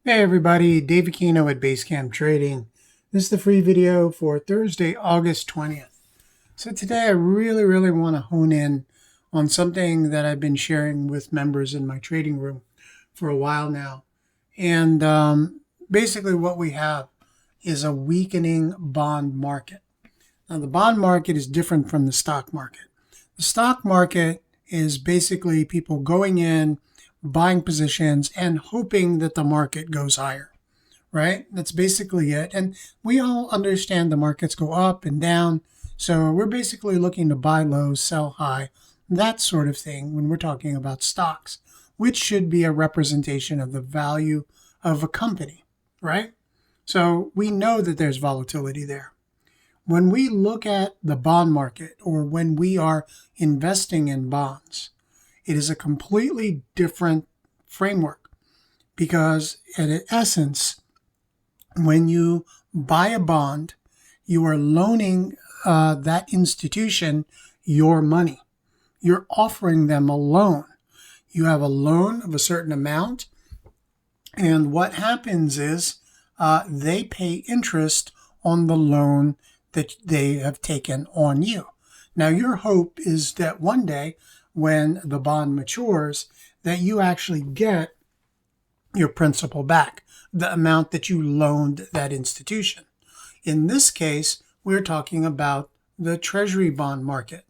Hey everybody, Dave Aquino at Basecamp Trading. This is the free video for Thursday, August 20th. So today I really want to hone in on something that I've been sharing with members in my trading room for a while now. And basically what we have is a weakening bond market. Now the bond market is different from the stock market. The stock market is basically people going in, buying positions, and hoping that the market goes higher, right? That's basically it. And we all understand the markets go up and down. So we're basically looking to buy low, sell high, that sort of thing when we're talking about stocks, which should be a representation of the value of a company, right? So we know that there's volatility there. When we look at the bond market or when we are investing in bonds, it is a completely different framework because, in essence, when you buy a bond, you are loaning that institution your money. You're offering them a loan. You have a loan of a certain amount, and what happens is they pay interest on the loan that they have taken on you. Now, your hope is that one day when the bond matures, that you actually get your principal back, the amount that you loaned that institution. In this case, we're talking about the Treasury bond market.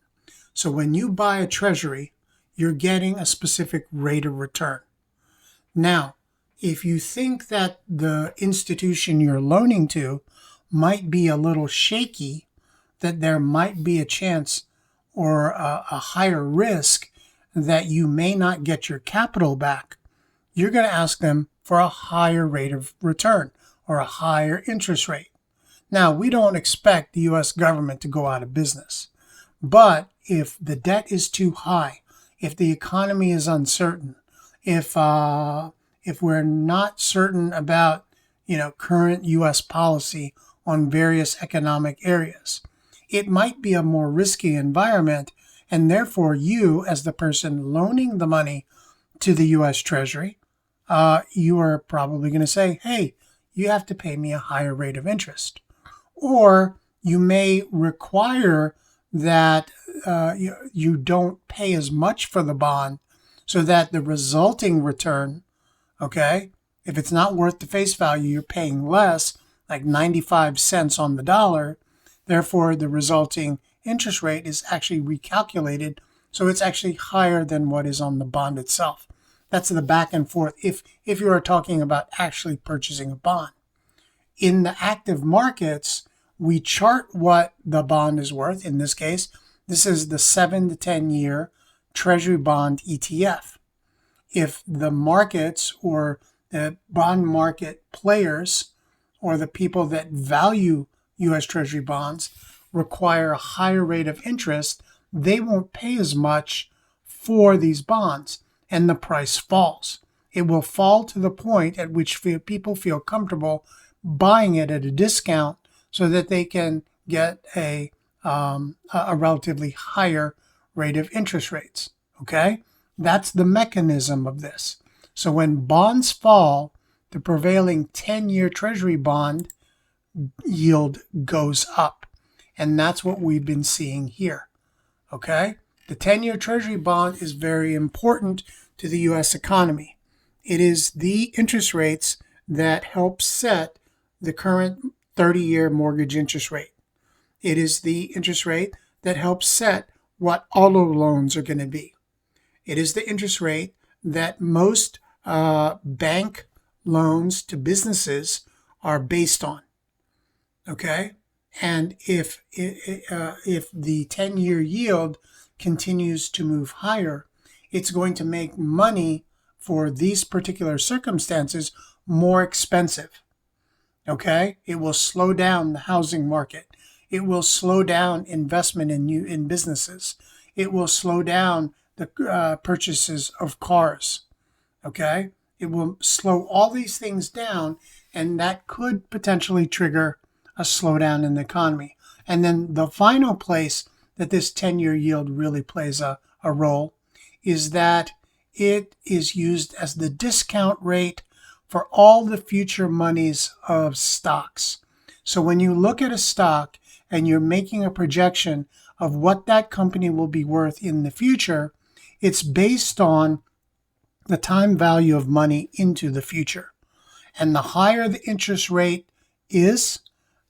So when you buy a Treasury, you're getting a specific rate of return. Now, if you think that the institution you're loaning to might be a little shaky, that there might be a chance or a higher risk that you may not get your capital back, you're going to ask them for a higher rate of return or a higher interest rate. Now, we don't expect the U.S. government to go out of business, but if the debt is too high, if the economy is uncertain, if we're not certain about current U.S. policy on various economic areas, it might be a more risky environment, and therefore you, as the person loaning the money to the U.S. Treasury, you are probably going to say, hey, you have to pay me a higher rate of interest. Or you may require that you don't pay as much for the bond so that the resulting return, okay, if it's not worth the face value, you're paying less, like 95 cents on the dollar. Therefore, the resulting interest rate is actually recalculated, so it's actually higher than what is on the bond itself. That's the back and forth if you are talking about actually purchasing a bond. In the active markets, we chart what the bond is worth. In this case, this is the 7 to 10 year Treasury bond ETF. If the markets or the bond market players or the people that value U.S. Treasury bonds require a higher rate of interest, they won't pay as much for these bonds, and the price falls. It will fall to the point at which people feel comfortable buying it at a discount so that they can get a relatively higher rate of interest rates. Okay? That's the mechanism of this. So when bonds fall, the prevailing 10-year Treasury bond yield goes up. And that's what we've been seeing here. Okay? The 10-year Treasury bond is very important to the U.S. economy. It is the interest rates that help set the current 30-year mortgage interest rate. It is the interest rate that helps set what auto loans are going to be. It is the interest rate that most bank loans to businesses are based on. Okay? And if the 10-year yield continues to move higher, it's going to make money for these particular circumstances more expensive. Okay? It will slow down the housing market. It will slow down investment in businesses. It will slow down the purchases of cars. Okay? It will slow all these things down, and that could potentially trigger a slowdown in the economy. And then the final place that this 10-year yield really plays a role is that it is used as the discount rate for all the future monies of stocks. So when you look at a stock and you're making a projection of what that company will be worth in the future, it's based on the time value of money into the future. And the higher the interest rate is,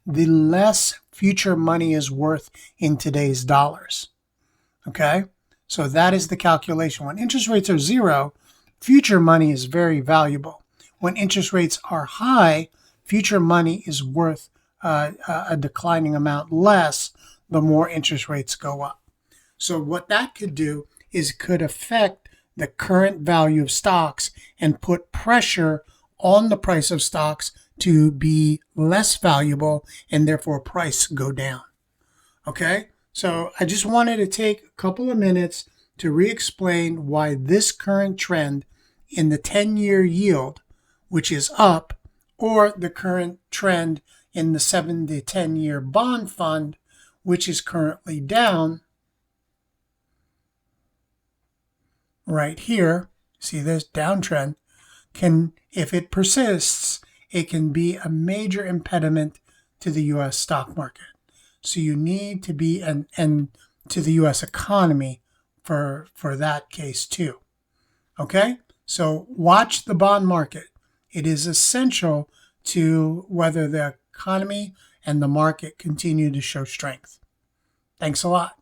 the less future money is worth in today's dollars. Okay? So that is the calculation. When interest rates are zero, future money is very valuable. When interest rates are high, future money is worth a declining amount less the more interest rates go up. So what that could do is could affect the current value of stocks and put pressure on the price of stocks to be less valuable and therefore price go down. Okay? So I just wanted to take a couple of minutes to re-explain why this current trend in the 10-year yield, which is up, or the current trend in the 7 to 10-year bond fund, which is currently down, right here, see this downtrend, can, if it persists, it can be a major impediment to the U.S. stock market. So you need to be, and to the U.S. economy for that case too. Okay? So watch the bond market. It is essential to whether the economy and the market continue to show strength. Thanks a lot.